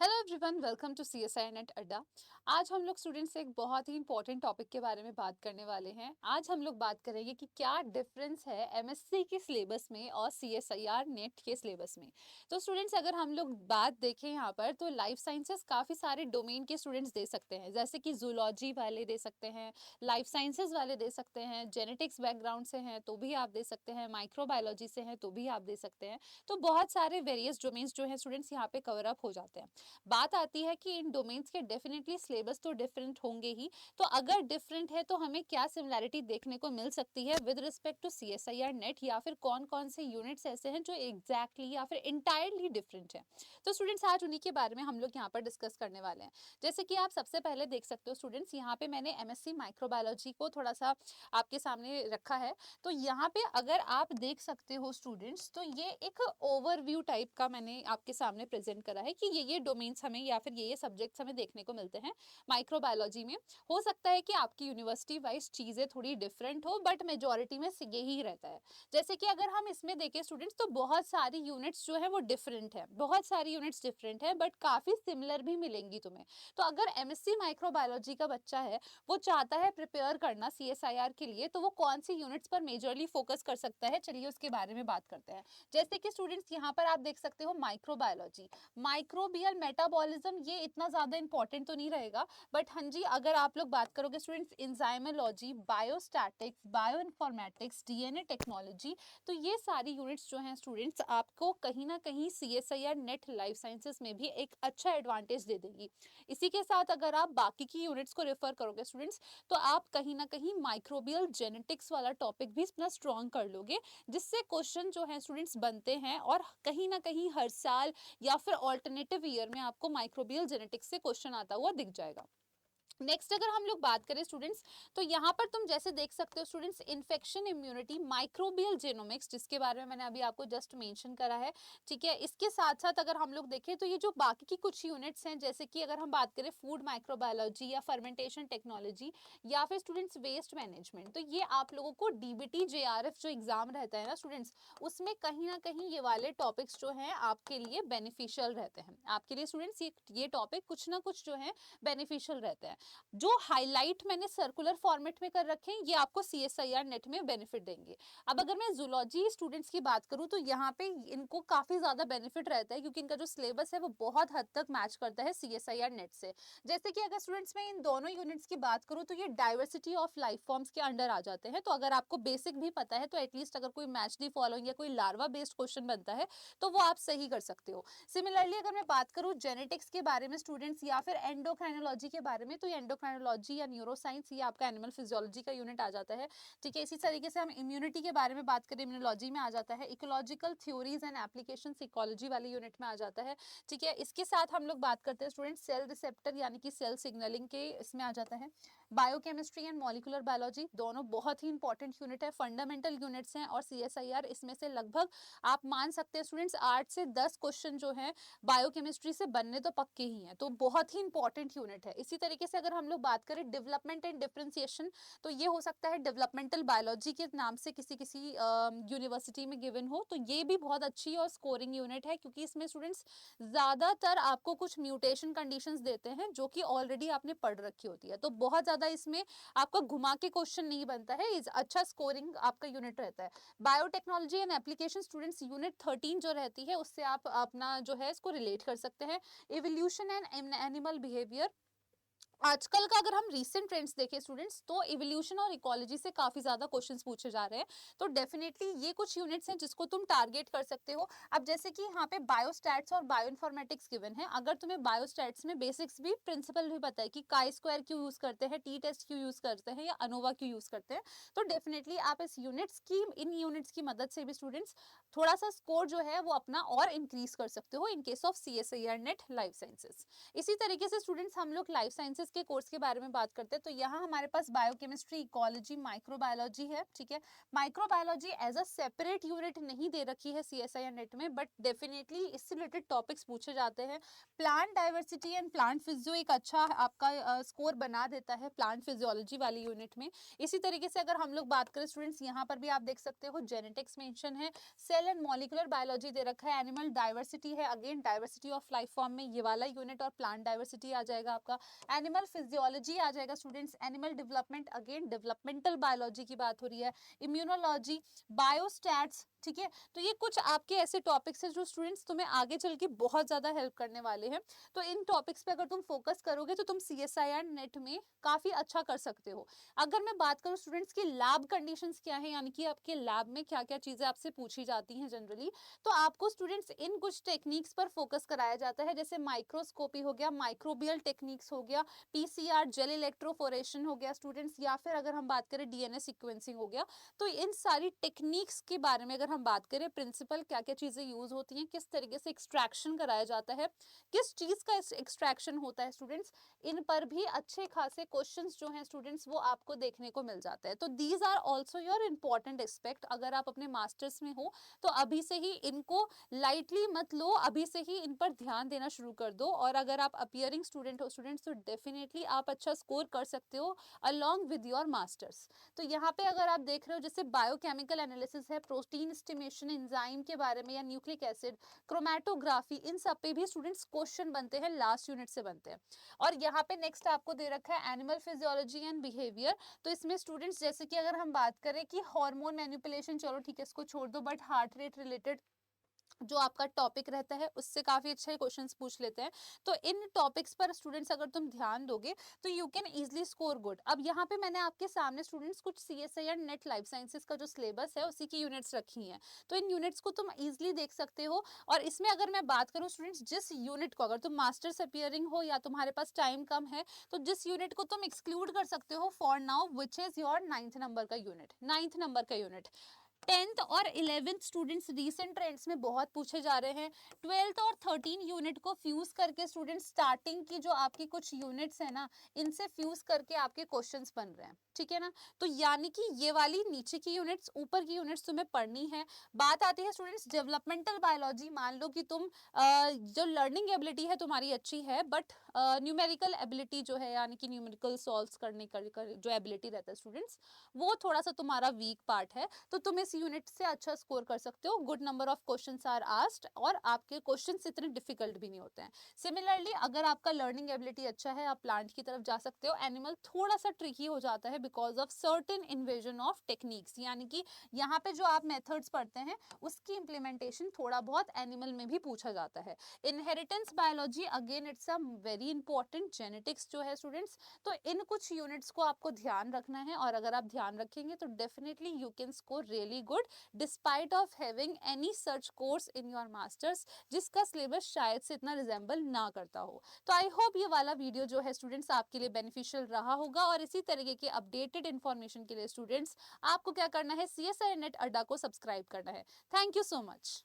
Hello everyone, welcome to CSI NET Adda. आज हम लोग स्टूडेंट्स एक बहुत ही इंपॉर्टेंट टॉपिक के बारे में बात करने वाले हैं। आज हम लोग बात करेंगे कि क्या डिफरेंस है MSc के सिलेबस में और CSIR नेट के सिलेबस में। तो स्टूडेंट्स, अगर हम लोग बात देखें यहाँ पर, तो लाइफ साइंसेस काफ़ी सारे डोमेन के स्टूडेंट्स दे सकते हैं, जैसे कि जूलॉजी वाले दे सकते हैं, लाइफ साइंसेज वाले दे सकते हैं, जेनेटिक्स बैकग्राउंड से हैं तो भी आप दे सकते हैं, माइक्रोबायोलॉजी से हैं तो भी आप दे सकते हैं। तो बहुत सारे वेरियस डोमेन्स जो हैं स्टूडेंट्स यहाँ पे कवर अप हो जाते हैं। बात आती है कि इन डोमेन्स के डेफिनेटली सिलेबस तो डिफरेंट होंगे ही। तो अगर डिफरेंट है तो हमें क्या सिमिलैरिटी देखने को मिल सकती है with respect to CSIR NET, या फिर कौन कौन से यूनिट्स ऐसे हैं जो एग्जैक्टली या फिर इंटायरली डिफरेंट है। तो स्टूडेंट्स, आज उन्हीं के बारे में हम लोग यहाँ पर डिस्कस करने वाले हैं। जैसे कि आप सबसे पहले देख सकते हो स्टूडेंट्स, यहाँ पे मैंने MSc माइक्रोबायोलॉजी को थोड़ा सा आपके सामने रखा है। तो यहाँ पे अगर आप देख सकते हो स्टूडेंट्स, तो ये एक ओवरव्यू टाइप का मैंने आपके सामने प्रेजेंट करा है कि ये डोमेन्स हमें या फिर ये सब्जेक्ट्स हमें देखने को मिलते हैं माइक्रोबायोलॉजी में। हो सकता है कि आपकी यूनिवर्सिटी वाइज चीज़ें थोड़ी डिफरेंट हो, बट मेजोरिटी में यही रहता है। जैसे कि अगर हम इसमें देखें स्टूडेंट्स, तो बहुत सारी यूनिट्स जो है वो डिफरेंट है, बहुत सारी यूनिट्स डिफरेंट है, बट काफ़ी सिमिलर भी मिलेंगी तुम्हें। तो अगर MSc माइक्रोबायोलॉजी का बच्चा है, वो चाहता है प्रिपेयर करना CSIR के लिए, तो वो कौन सी यूनिट्स पर मेजरली फोकस कर सकता है, चलिए उसके बारे में बात करते हैं। जैसे कि स्टूडेंट्स, यहाँ पर आप देख सकते हो माइक्रोबायोलॉजी, माइक्रोबियल मेटाबॉलिज्म, ये इतना ज़्यादा इंपॉर्टेंट तो नहीं रहेगा, बट हाँ जी, अगर आप लोग बात करोगे students enzymology, biostatistics, bioinformatics, DNA technology, तो ये सारी यूनिट्स जो हैं स्टूडेंट्स आपको कहीं ना कहीं CSIR नेट लाइफ साइंसेस में भी एक अच्छा एडवांटेज दे देगी। इसी के साथ अगर आप बाकी की यूनिट्स को रेफर करोगे स्टूडेंट्स, तो आप कहीं ना कहीं माइक्रोबियल जेनेटिक्स वाला टॉपिक भी इतना स्ट्रॉन्ग कर लोगे, जिससे क्वेश्चन जो है स्टूडेंट्स बनते हैं, और कहीं ना कहीं हर साल या फिर ऑल्टरनेटिव ईयर में आपको माइक्रोबियल जेनेटिक्स से क्वेश्चन आता हुआ दिख जाएगा। नेक्स्ट अगर हम लोग बात करें स्टूडेंट्स, तो यहाँ पर तुम जैसे देख सकते हो students, infection immunity, microbial genomics, जिसके बारे में मैंने अभी आपको जस्ट मेंशन करा है। ठीक है, इसके साथ साथ अगर हम लोग देखें, तो ये जो बाकी की कुछ यूनिट्स हैं, जैसे कि अगर हम बात करें फूड माइक्रोबायोलॉजी या फर्मेंटेशन टेक्नोलॉजी, या फिर स्टूडेंट्स वेस्ट मैनेजमेंट, तो ये आप लोगों को DBT JRF जो एग्जाम रहता है ना स्टूडेंट्स, उसमें कहीं ना कहीं ये वाले टॉपिक्स जो हैं आपके लिए बेनिफिशियल रहते हैं। आपके लिए स्टूडेंट्स ये टॉपिक कुछ ना कुछ जो है बेनिफिशियल रहते हैं। जो हाईलाइट मैंने सर्कुलर फॉर्मेट में कर रखे हैं, ये आपको CSIR नेट में बेनिफिट देंगे। अब अगर मैं जूलॉजी स्टूडेंट्स की बात करूं, तो यहाँ पे इनको काफी ज्यादा बेनिफिट रहता है, क्योंकि इनका जो सिलेबस है वो बहुत हद तक मैच करता है CSIR नेट से। जैसे कि अगर स्टूडेंट्स मैं इन दोनों यूनिट्स की बात करूं, तो ये डाइवर्सिटी ऑफ लाइफ फॉर्म्स के अंडर आ जाते हैं। तो अगर आपको बेसिक भी पता है, तो एटलीस्ट अगर कोई मैच दी फॉलोइंग या कोई लार्वा बेस्ड क्वेश्चन बनता है, तो वो आप सही कर सकते हो। सिमिलरली अगर मैं बात करूं जेनेटिक्स के बारे में स्टूडेंट्स, या फिर एंडोक्राइनोलॉजी के बारे में, तो एंडोक्राइनोलॉजी या न्यूरोसाइंस, ये आपका एनिमल फिजियोलॉजी का यूनिट आ जाता है। ठीक है, इसी तरीके से हम इम्यूनिटी के बारे में बात करें, इम्यूनोलॉजी में आ जाता है। Ecological theories and application ecology वाले यूनिट में आ जाता है। ठीक है, इसके साथ हम लोग बात करते हैं स्टूडेंट सेल रिसेप्टर यानी कि सेल सिग्नलिंग के, इसमें आ जाता है। बायोकेमिस्ट्री एंड मॉलिकुलर बायोलॉजी, दोनों बहुत ही इंपॉर्टेंट यूनिट है, फंडामेंटल यूनिट्स हैं, और CSIR इसमें से लगभग आप मान सकते हैं स्टूडेंट्स 8 से 10 क्वेश्चन जो है बायोकेमिस्ट्री से बनने तो पक्के ही हैं। तो बहुत ही इंपॉर्टेंट यूनिट है। इसी तरीके से अगर हम लोग बात करें डेवलपमेंट एंड डिफरेंशिएशन, तो ये हो सकता है डेवलपमेंटल बायोलॉजी के नाम से किसी किसी यूनिवर्सिटी में गिवन हो, तो ये भी बहुत अच्छी और स्कोरिंग यूनिट है, क्योंकि इसमें स्टूडेंट्स ज़्यादातर आपको कुछ म्यूटेशन कंडीशंस देते हैं जो कि ऑलरेडी आपने पढ़ रखी होती है। तो बहुत ज़्यादा इसमें आपका घुमा के क्वेश्चन नहीं बनता है, इस अच्छा स्कोरिंग आपका यूनिट रहता है। Biotechnology and application students, unit 13 जो रहती है, उससे आप अपना जो है इसको रिलेट कर सकते हैं। इवोल्यूशन एंड एनिमल बिहेवियर, आजकल का अगर हम रीसेंट ट्रेंड्स देखें स्टूडेंट्स, तो इवोल्यूशन और इकोलॉजी से काफी ज्यादा क्वेश्चंस पूछे जा रहे हैं। तो डेफिनेटली ये कुछ यूनिट्स हैं जिसको तुम टारगेट कर सकते हो। अब जैसे कि यहाँ पे बायोस्टैट्स और बायोइन्फॉर्मेटिक्स गिवन है, अगर तुम्हें बायोस्टैट्स में बेसिक्स भी, प्रिंसिपल भी पता है कि काई स्क्वायर क्यों यूज करते हैं, टी टेस्ट क्यों यूज करते हैं, या अनोवा क्यों यूज करते हैं, तो डेफिनेटली आप इन यूनिट्स की मदद से भी स्टूडेंट्स थोड़ा सा स्कोर जो है वो अपना और इंक्रीज कर सकते हो in case of CSIR net life sciences. इसी तरीके से स्टूडेंट्स हम लोग लाइफ साइंसेस साइंसेस के कोर्स के बारे में बात करते हैं तो यहाँ हमारे पास बायोकेमिस्ट्री, इकोलॉजी, माइक्रोबायोलॉजी है, ठीक है। Microbiology as a separate unit नहीं दे रखी है CSIR नेट में, बट डेफिनेटली इससे रिलेटेड टॉपिक्स पूछे जाते हैं। Plant diversity and plant physio एक अच्छा आपका स्कोर बना देता है प्लांट फिजियोलॉजी वाली यूनिट में। इसी तरीके से अगर हम लोग बात करें स्टूडेंट्स, यहाँ पर भी आप देख सकते हो जेनेटिक्स मेंशन है, सेल एंड मॉलिक्यूलर बायोलॉजी दे रखा है, एनिमल डाइवर्सिटी है, again diversity of life form में ये वाला यूनिट, और प्लांट डाइवर्सिटी आ जाएगा आपका, एनिमल फिजियोलॉजी आ जाएगा students, animal development, again developmental biology की बात हो रही है, इम्यूनोलॉजी, बायोस्टैट्स, ठीक है। तो ये कुछ आपके ऐसे टॉपिक्स हैं जो स्टूडेंट्स तुम्हें आगे चल के बहुत ज्यादा हेल्प करने वाले हैं। तो इन टॉपिक्स पे अगर तुम फोकस करोगे तो तुम CSIR नेट में काफी अच्छा कर सकते हो। अगर मैं बात करूं स्टूडेंट्स की लैब कंडीशंस क्या है, यानी कि आपके लैब में क्या क्या चीजें आपसे पूछी जाती हैं जनरली, तो आपको स्टूडेंट्स इन कुछ टेक्निक्स पर फोकस कराया जाता है, जैसे माइक्रोस्कोपी हो गया, माइक्रोबियल टेक्निक्स हो गया, PCR जेल इलेक्ट्रोफोरेशन हो गया स्टूडेंट्स, या फिर अगर हम बात करें DNA सीक्वेंसिंग हो गया। तो इन सारी टेक्निक्स के बारे में अगर हम बात करें, प्रिंसिपल क्या क्या चीजें यूज होती हैं, किस तरीके से एक्सट्रैक्शन कराया जाता है, किस चीज का एक्सट्रैक्शन होता है स्टूडेंट्स, इन पर भी अच्छे खासे क्वेश्चंस जो हैं स्टूडेंट्स वो आपको देखने को मिल जाता है। तो these are also your important aspect. अगर आप अपने मास्टर्स में हो तो अभी से ही इनको लाइटली मत लो, अभी से ही इन पर ध्यान देना शुरू कर दो। और अगर आप अपियरिंग स्टूडेंट हो स्टूडेंट्स, तो डेफिनेटली आप अच्छा स्कोर कर सकते हो अलॉन्ग विद योर मास्टर्स। तो यहाँ पे अगर आप देख रहे हो जैसे बायोकेमिकल एनालिसिस है, प्रोटीन एस्टिमेशन, एंजाइम के बारे में, या न्यूक्लिक एसिड, क्रोमैटोग्राफी, इन सब पे भी स्टूडेंट्स क्वेश्चन बनते हैं, लास्ट यूनिट से बनते हैं। और यहाँ पे नेक्स्ट आपको दे रखा है एनिमल फिजियोलॉजी एंड बिहेवियर। तो इसमें स्टूडेंट्स जैसे कि अगर हम बात करें कि हार्मोन मैनिपुलेशन, चलो ठीक है इसको छोड़ दो, बट हार्ट रेट रिलेटेड जो आपका टॉपिक रहता है उससे काफी अच्छे क्वेश्चंस पूछ लेते हैं। तो इन टॉपिक्स पर स्टूडेंट्स अगर तुम ध्यान दोगे तो you can easily score good. अब यहाँ पे मैंने आपके सामने स्टूडेंट्स कुछ CSIR नेट लाइफ साइंसेस का जो सिलेबस है उसी की यूनिट्स रखी हैं, तो इन यूनिट्स को तुम इजीली देख सकते हो। और इसमें अगर मैं बात करूँ स्टूडेंट्स, जिस यूनिट को अगर तुम मास्टर्स अपियरिंग हो या तुम्हारे पास टाइम कम है, तो जिस यूनिट को तुम एक्सक्लूड कर सकते हो for now, which is your 9th number का यूनिट, 9th नंबर का यूनिट। 10th और 11th स्टूडेंट्स रीसेंट ट्रेंड्स में बहुत पूछे जा रहे हैं। 12th और 13 यूनिट को फ्यूज करके स्टूडेंट्स स्टार्टिंग की जो आपकी कुछ यूनिट्स है ना, इनसे फ्यूज करके आपके क्वेश्चंस बन रहे हैं, ठीक है ना। तो यानी कि ये वाली नीचे की यूनिट्स, ऊपर की यूनिट्स तुम्हें पढ़नी है। बात आती है स्टूडेंट्स डेवलपमेंटल बायोलॉजी। मान लो कि तुम जो लर्निंग एबिलिटी है तुम्हारी अच्छी है, बट न्यूमेरिकल एबिलिटी जो है, यानी कि न्यूमेरिकल सॉल्व करने का जो एबिलिटी रहता है स्टूडेंट्स, वो थोड़ा सा तुम्हारा वीक पार्ट है। तो तुम इस यूनिट से अच्छा स्कोर कर सकते हो। Good number of questions are asked, और आपके क्वेश्चंस इतने डिफिकल्ट भी नहीं होते हैं। सिमिलरली अगर आपका लर्निंग एबिलिटी अच्छा है, आप प्लांट की तरफ जा सकते हो। एनिमल थोड़ा सा ट्रिकी हो जाता है because of certain invasion of techniques, यानी कि यहाँ पे जो आप मेथड्स पढ़ते हैं उसकी इंप्लीमेंटेशन थोड़ा बहुत एनिमल में भी पूछा जाता है। Inheritance biology, again it's a very important. Genetics जो है स्टूडेंट्स, तो इन कुछ यूनिट्स को आपको ध्यान रखना है, और अगर आप ध्यान रखेंगे तो definitely you can score really good despite of having any search course in your masters, जिसका सिलेबस शायद से इतना रिजेंबल ना करता हो। तो आई होप ये वाला वीडियो जो है स्टूडेंट्स आपके लिए बेनिफिशियल रहा होगा, और इसी तरीके के अपडेटेड इन्फॉर्मेशन के लिए स्टूडेंट्स आपको क्या करना है, CSIR नेट अड्डा को सब्सक्राइब करना है। Thank you so much.